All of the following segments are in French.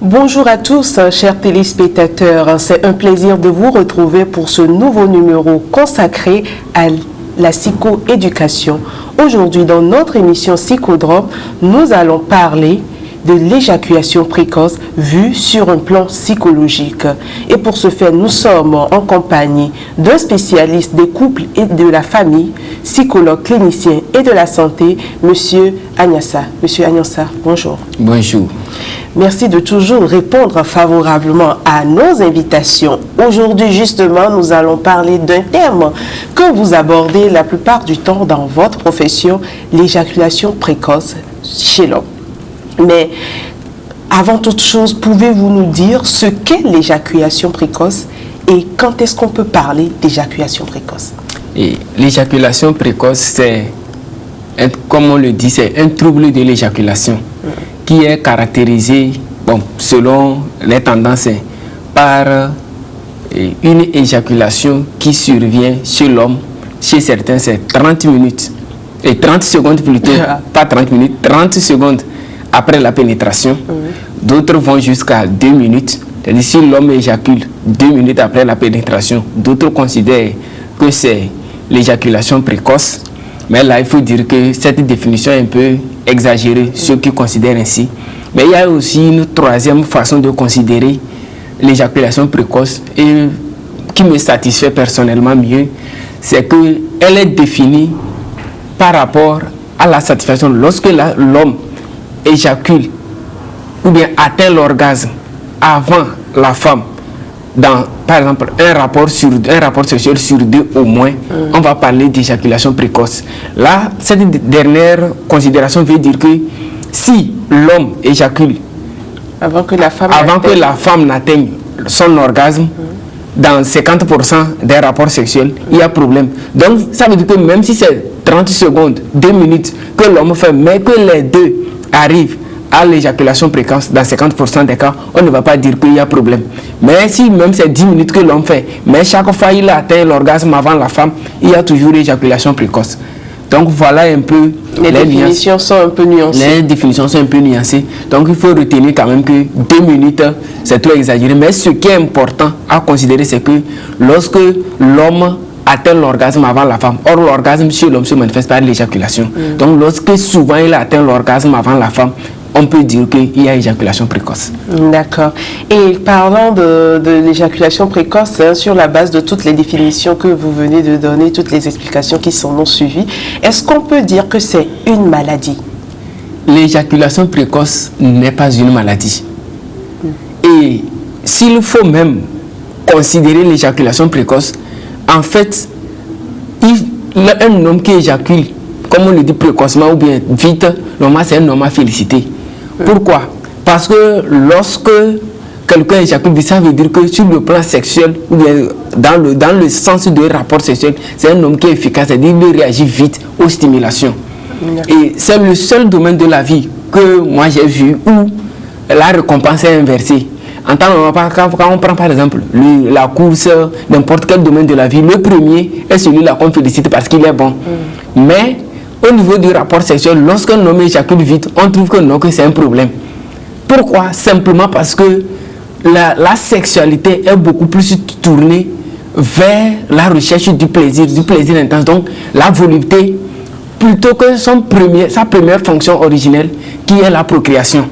Bonjour à tous, chers téléspectateurs. C'est un plaisir de vous retrouver pour ce nouveau numéro consacré à la psychoéducation. Aujourd'hui, dans notre émission Psychodrop, nous allons parler de l'éjaculation précoce vue sur un plan psychologique. Et pour ce faire, nous sommes en compagnie d'un spécialiste des couples et de la famille, psychologue clinicien et de la santé, Monsieur Agnassa. Monsieur Agnassa, bonjour. Bonjour. Merci de toujours répondre favorablement à nos invitations. Aujourd'hui, justement, nous allons parler d'un thème que vous abordez la plupart du temps dans votre profession, l'éjaculation précoce chez l'homme. Mais avant toute chose, pouvez-vous nous dire ce qu'est l'éjaculation précoce et quand est-ce qu'on peut parler d'éjaculation précoce? L'éjaculation précoce, c'est, comme on le dit, c'est un trouble de l'éjaculation qui est caractérisé, selon les tendances, par une éjaculation qui survient chez l'homme. Chez certains, c'est 30 minutes, et 30 secondes plutôt, pas 30 minutes, 30 secondes après la pénétration. D'autres vont jusqu'à 2 minutes. C'est-à-dire si l'homme éjacule 2 minutes après la pénétration, d'autres considèrent que c'est l'éjaculation précoce. Mais là, il faut dire que cette définition est un peu exagérée, ceux qui considèrent ainsi. Mais il y a aussi une troisième façon de considérer l'éjaculation précoce et qui me satisfait personnellement mieux, c'est qu'elle est définie par rapport à la satisfaction. Lorsque l'homme éjacule ou bien atteint l'orgasme avant la femme, dans par exemple un rapport sexuel sur 2 au moins, on va parler d'éjaculation précoce. Là, cette dernière considération veut dire que si l'homme éjacule avant que la femme n'atteigne son orgasme, dans 50% des rapports sexuels, il y a problème. Donc ça veut dire que même si c'est 30 secondes, 2 minutes que l'homme fait, mais que les deux arrivent à l'éjaculation précoce, dans 50% des cas, on ne va pas dire qu'il y a problème. Mais si même c'est 10 minutes que l'homme fait, mais chaque fois il atteint l'orgasme avant la femme, il y a toujours éjaculation précoce. Donc voilà un peu les définitions sont un peu nuancées. Les définitions sont un peu nuancées. Donc il faut retenir quand même que 2 minutes, c'est trop exagéré. Mais ce qui est important à considérer, c'est que lorsque l'homme atteint l'orgasme avant la femme, or l'orgasme chez l'homme se manifeste par l'éjaculation. Donc lorsque souvent il atteint l'orgasme avant la femme, on peut dire qu'il y a éjaculation précoce. D'accord. Et parlant de l'éjaculation précoce, sur la base de toutes les définitions que vous venez de donner, toutes les explications qui s'en ont suivi, est-ce qu'on peut dire que c'est une maladie? L'éjaculation précoce n'est pas une maladie. Et s'il faut même considérer l'éjaculation précoce, en fait, un homme qui éjacule, comme on le dit précocement ou bien vite, normalement c'est un homme à féliciter. Pourquoi? Parce que lorsque quelqu'un éjacule, ça veut dire que sur le plan sexuel, ou bien dans le sens de rapport sexuel, c'est un homme qui est efficace, c'est-à-dire qu'il réagit vite aux stimulations. Et c'est le seul domaine de la vie que moi j'ai vu où la récompense est inversée. En tant quand on prend par exemple la course, n'importe quel domaine de la vie, le premier est celui-là qu'on félicite parce qu'il est bon. Mais au niveau du rapport sexuel, lorsqu'un homme éjacule vite, on trouve que non, que c'est un problème. Pourquoi? Simplement parce que la sexualité est beaucoup plus tournée vers la recherche du plaisir intense. Donc la volupté, plutôt que sa première fonction originelle, qui est la procréation.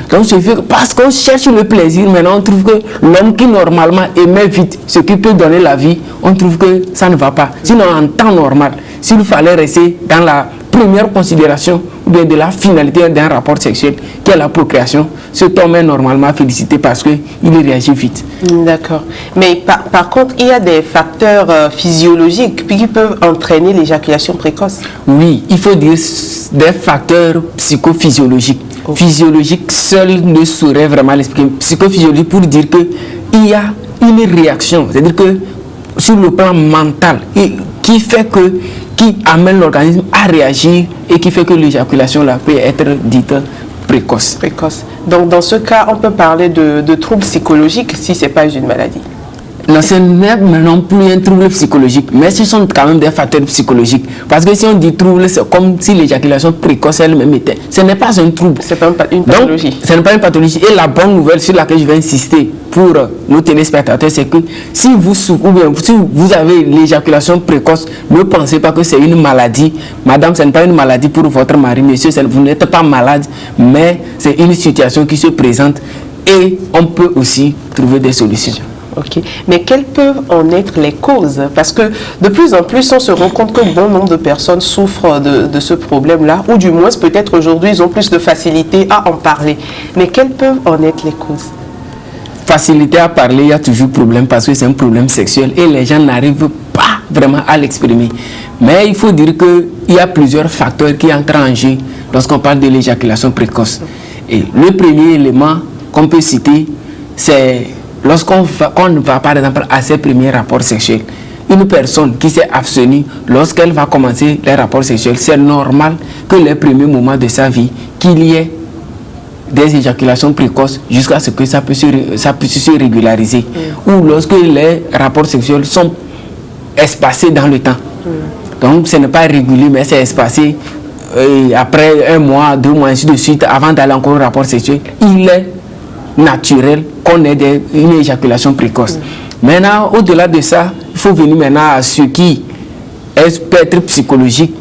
Donc parce qu'on cherche le plaisir, maintenant on trouve que l'homme qui normalement aimait vite ce qui peut donner la vie, on trouve que ça ne va pas. Sinon en temps normal, s'il fallait rester dans la première considération ou bien de la finalité d'un rapport sexuel qui est la procréation, cet homme est normalement félicité parce qu'il réagit vite. D'accord. Mais par contre, il y a des facteurs physiologiques qui peuvent entraîner l'éjaculation précoce. Oui, il faut dire des facteurs psychophysiologiques. Physiologique seul ne saurait vraiment l'expliquer. Psychophysiologique pour dire qu'il y a une réaction, c'est-à-dire que sur le plan mental, qui amène l'organisme à réagir et qui fait que l'éjaculation là peut être dite précoce. Donc dans ce cas, on peut parler de troubles psychologiques si ce n'est pas une maladie. Non, ce n'est non plus un trouble psychologique, mais ce sont quand même des facteurs psychologiques. Parce que si on dit trouble, c'est comme si l'éjaculation précoce elle-même était. Ce n'est pas un trouble. C'est pas une pathologie. Donc, ce n'est pas une pathologie. Et la bonne nouvelle sur laquelle je vais insister pour nos téléspectateurs, c'est que si vous avez l'éjaculation précoce, ne pensez pas que c'est une maladie. Madame, ce n'est pas une maladie pour votre mari. Monsieur, vous n'êtes pas malade, mais c'est une situation qui se présente et on peut aussi trouver des solutions. Ok, mais quelles peuvent en être les causes? Parce que de plus en plus, on se rend compte que bon nombre de personnes souffrent de ce problème-là, ou du moins peut-être aujourd'hui, ils ont plus de facilité à en parler. Mais quelles peuvent en être les causes? Facilité à parler, il y a toujours problème parce que c'est un problème sexuel et les gens n'arrivent pas vraiment à l'exprimer. Mais il faut dire qu'il y a plusieurs facteurs qui entrent en jeu lorsqu'on parle de l'éjaculation précoce. Et le premier élément qu'on peut citer, c'est lorsqu'on va par exemple à ses premiers rapports sexuels. Une personne qui s'est abstenue, lorsqu'elle va commencer les rapports sexuels, c'est normal que les premiers moments de sa vie, qu'il y ait des éjaculations précoces jusqu'à ce que ça puisse se régulariser. Ou lorsque les rapports sexuels sont espacés dans le temps. Donc ce n'est pas régulier, mais c'est espacé. Et après 1 mois, 2 mois, ainsi de suite, avant d'aller encore au rapport sexuel, il est naturel qu'on ait une éjaculation précoce. Maintenant, au-delà de ça, il faut venir maintenant à ce qui peut être psychologique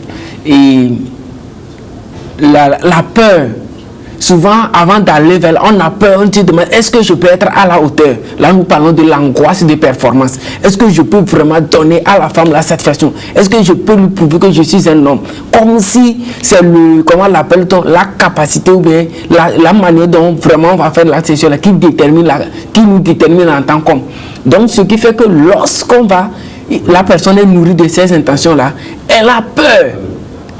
et la peur. Souvent, avant d'aller vers, on a peur, on se demande, est-ce que je peux être à la hauteur? Là, nous parlons de l'angoisse de performance. Est-ce que je peux vraiment donner à la femme la satisfaction? Est-ce que je peux lui prouver que je suis un homme? Comme si c'est comment l'appelle-t-on, la capacité ou bien la manière dont vraiment on va faire l'acte sexuel qui nous détermine en tant qu'homme. Donc, ce qui fait que lorsqu'on va, la personne est nourrie de ces intentions-là, elle a peur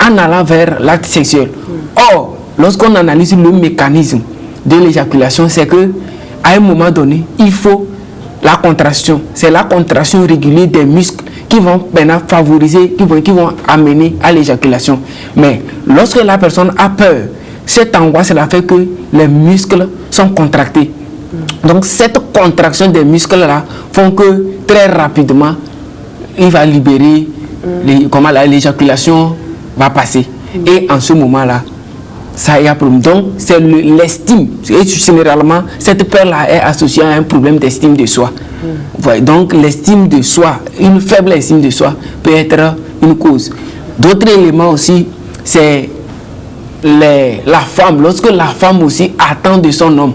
en allant vers l'acte sexuel. Or, lorsqu'on analyse le mécanisme de l'éjaculation, c'est que à un moment donné, il faut la contraction. C'est la contraction régulière des muscles qui vont maintenant favoriser, qui vont amener à l'éjaculation. Mais lorsque la personne a peur, cette angoisse, cela fait que les muscles sont contractés. Donc cette contraction des muscles-là font que très rapidement, il va libérer, l'éjaculation va passer. Et en ce moment-là, ça y a problème. Donc, c'est l'estime. Et généralement, cette peur-là est associée à un problème d'estime de soi. Donc, l'estime de soi, une faible estime de soi peut être une cause. D'autres éléments aussi, c'est la femme. Lorsque la femme aussi attend de son homme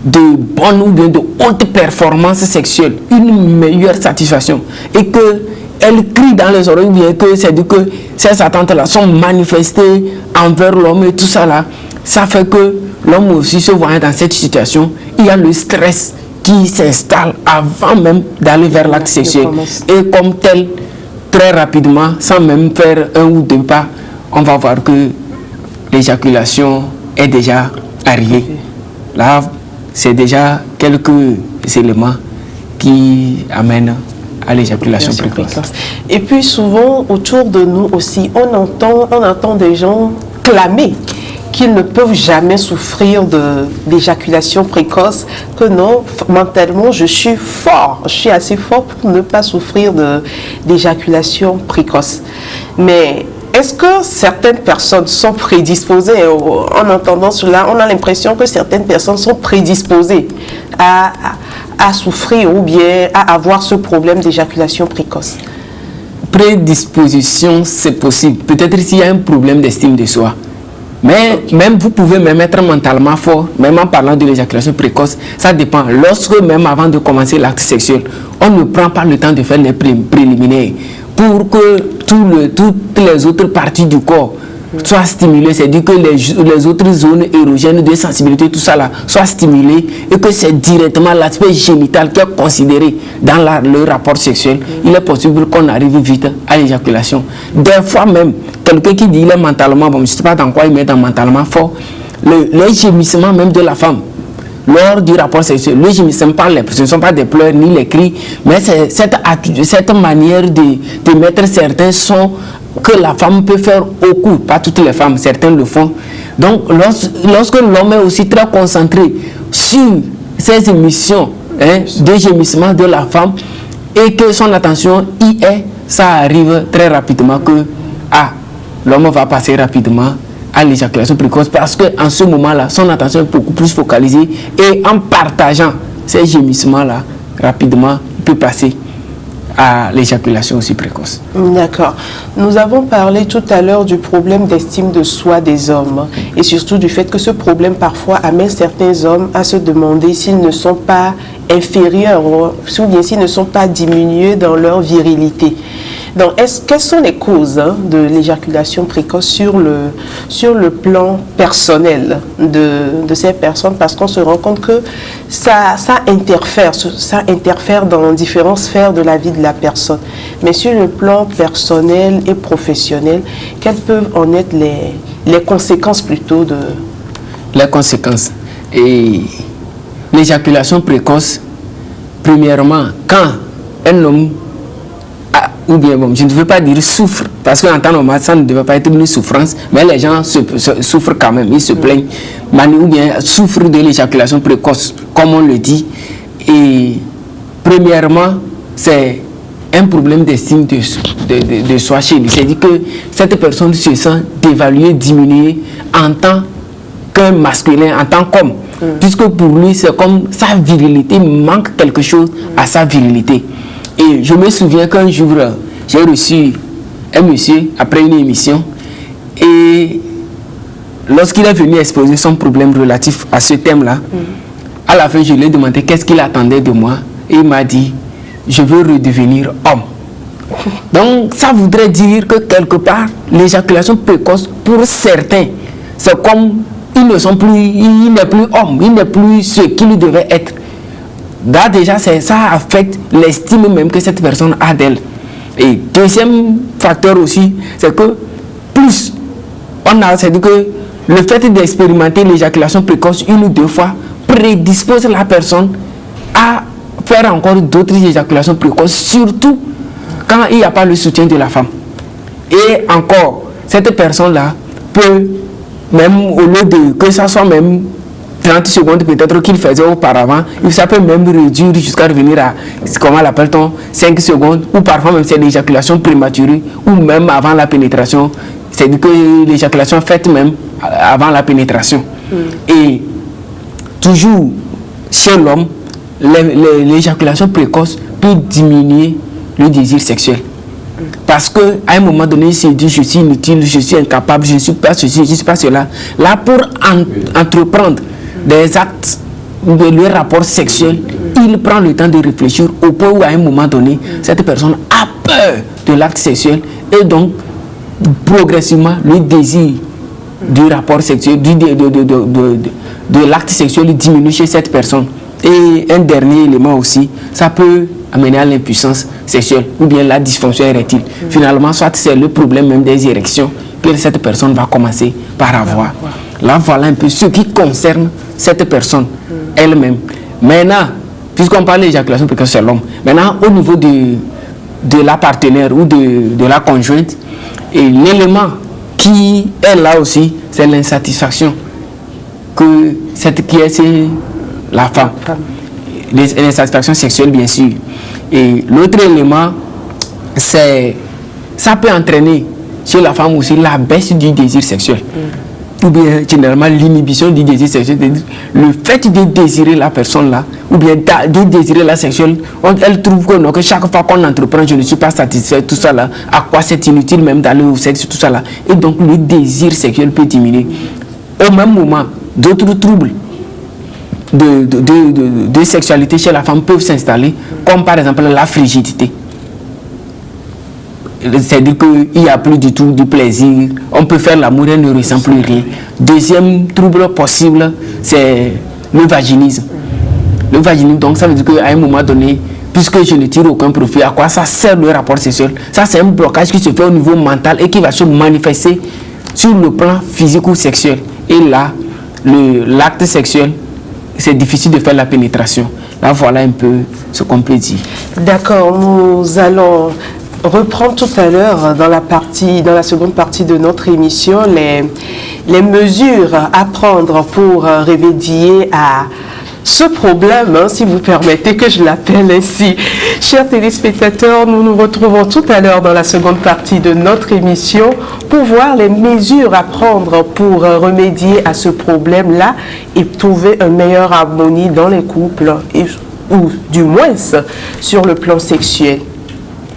de bonnes ou bien de hautes performances sexuelles, une meilleure satisfaction, et que elle crie dans les oreilles, bien que c'est dit que ces attentes-là sont manifestées envers l'homme et tout ça là, ça fait que l'homme aussi se voit dans cette situation, il y a le stress qui s'installe avant même d'aller vers l'acte sexuel. Et comme tel, très rapidement, sans même faire 1 ou 2 pas, on va voir que l'éjaculation est déjà arrivée. Là, c'est déjà quelques éléments qui amènent à l'éjaculation précoce. Et puis souvent, autour de nous aussi, on entend des gens clamer qu'ils ne peuvent jamais souffrir d'éjaculation précoce, que non, mentalement, je suis fort, je suis assez fort pour ne pas souffrir d'éjaculation précoce. Mais est-ce que certaines personnes sont prédisposées, en entendant cela, on a l'impression que certaines personnes sont prédisposées à souffrir ou bien à avoir ce problème d'éjaculation précoce? Prédisposition, c'est possible. Peut-être s'il y a un problème d'estime de soi. Mais même vous pouvez même être mentalement fort, même en parlant de l'éjaculation précoce, ça dépend. Lorsque même avant de commencer l'acte sexuel, on ne prend pas le temps de faire les préliminaires pour que toutes les autres parties du corps soient stimulées, c'est-à-dire que les autres zones érogènes de sensibilité, tout ça là, soient stimulées et que c'est directement l'aspect génital qui est considéré dans le rapport sexuel. Il est possible qu'on arrive vite à l'éjaculation. Des fois même, quelqu'un qui dit qu'il est mentalement, bon, je ne sais pas dans quoi il met dans mentalement fort, les gémissements même de la femme, lors du rapport sexuel, le gémissement, ce ne sont pas des pleurs ni les cris, mais c'est cette manière de mettre certains sons que la femme peut faire au cou. Pas toutes les femmes, certains le font. Donc, lorsque l'homme est aussi très concentré sur ces émissions de gémissement de la femme, et que son attention y est, ça arrive très rapidement que l'homme va passer rapidement à l'éjaculation précoce parce qu'en ce moment-là, son attention est beaucoup plus focalisée et en partageant ces gémissements-là, rapidement, il peut passer à l'éjaculation aussi précoce. D'accord. Nous avons parlé tout à l'heure du problème d'estime de soi des hommes et surtout du fait que ce problème parfois amène certains hommes à se demander s'ils ne sont pas inférieurs ou bien s'ils ne sont pas diminués dans leur virilité. Donc, quelles sont les causes de l'éjaculation précoce sur le plan personnel de ces personnes? Parce qu'on se rend compte que ça interfère dans différentes sphères de la vie de la personne. Mais sur le plan personnel et professionnel, quelles peuvent en être les conséquences plutôt de... Les conséquences. Et l'éjaculation précoce, premièrement, quand un homme ou bien, je ne veux pas dire souffre, parce qu'en temps normal, ça ne devait pas être une souffrance, mais les gens souffrent quand même, ils se plaignent, ou bien souffrent de l'éjaculation précoce, comme on le dit. Et premièrement, c'est un problème d'estime de soi chez lui. C'est-à-dire que cette personne se sent dévaluée, diminuée en tant qu'un masculin, en tant qu'homme. Puisque pour lui, c'est comme sa virilité, manque quelque chose à sa virilité. Et je me souviens qu'un jour, j'ai reçu un monsieur après une émission et lorsqu'il est venu exposer son problème relatif à ce thème-là, à la fin, je lui ai demandé qu'est-ce qu'il attendait de moi et il m'a dit, je veux redevenir homme. Donc, ça voudrait dire que quelque part, l'éjaculation précoce, pour certains, c'est comme il n'est plus homme, il n'est plus ce qu'il devait être. Là, déjà, ça affecte l'estime même que cette personne a d'elle. Et deuxième facteur aussi, c'est que plus c'est-à-dire que le fait d'expérimenter l'éjaculation précoce une ou deux fois prédispose la personne à faire encore d'autres éjaculations précoces, surtout quand il n'y a pas le soutien de la femme. Et encore, cette personne-là peut, même au lieu de que ça soit même 30 secondes peut-être qu'il faisait auparavant, ça peut même réduire jusqu'à revenir à, comment l'appelle-t-on, 5 secondes, ou parfois même c'est l'éjaculation prématurée, ou même avant la pénétration, c'est-à-dire que l'éjaculation faite même avant la pénétration. Et toujours chez l'homme, l'éjaculation précoce peut diminuer le désir sexuel. Parce qu'à un moment donné, il se dit, je suis inutile, je suis incapable, je ne suis pas ceci, je ne suis pas cela. Là, pour entreprendre des actes de leur rapport sexuel, il prend le temps de réfléchir au point où à un moment donné, cette personne a peur de l'acte sexuel et donc progressivement le désir du rapport sexuel, de l'acte sexuel diminue chez cette personne. Et un dernier élément aussi, ça peut amener à l'impuissance sexuelle ou bien la dysfonction érectile. Finalement, soit c'est le problème même des érections que cette personne va commencer par avoir. Là, voilà un peu ce qui concerne cette personne elle-même. Maintenant, puisqu'on parle d'éjaculation précoce chez l'homme, maintenant au niveau de la partenaire ou de la conjointe, et l'élément qui est là aussi, c'est l'insatisfaction qui est la femme. L'insatisfaction sexuelle, bien sûr. Et l'autre élément, c'est ça peut entraîner chez la femme aussi la baisse du désir sexuel. Ou bien généralement l'inhibition du désir sexuel, c'est-à-dire le fait de désirer la personne là, ou bien de désirer la sexuelle, elle trouve que, non, que chaque fois qu'on entreprend, je ne suis pas satisfait, tout ça là, à quoi c'est inutile même d'aller au sexe, tout ça là. Et donc le désir sexuel peut diminuer. Au même moment, d'autres troubles de sexualité chez la femme peuvent s'installer, comme par exemple la frigidité. C'est-à-dire qu'il n'y a plus du tout de plaisir, on peut faire l'amour et elle ne ressent plus rien. Deuxième trouble possible, c'est le vaginisme. Le vaginisme, donc ça veut dire qu'à un moment donné, puisque je ne tire aucun profit, à quoi ça sert le rapport sexuel? Ça, c'est un blocage qui se fait au niveau mental et qui va se manifester sur le plan physique ou sexuel. Et là, l'acte sexuel, c'est difficile de faire la pénétration. Là, voilà un peu ce qu'on peut dire. D'accord, nous allons reprendre tout à l'heure dans la seconde partie de notre émission les mesures à prendre pour remédier à ce problème, hein, si vous permettez que je l'appelle ainsi. Chers téléspectateurs, nous nous retrouvons tout à l'heure dans la seconde partie de notre émission pour voir les mesures à prendre pour remédier à ce problème-là et trouver une meilleure harmonie dans les couples, ou du moins sur le plan sexuel.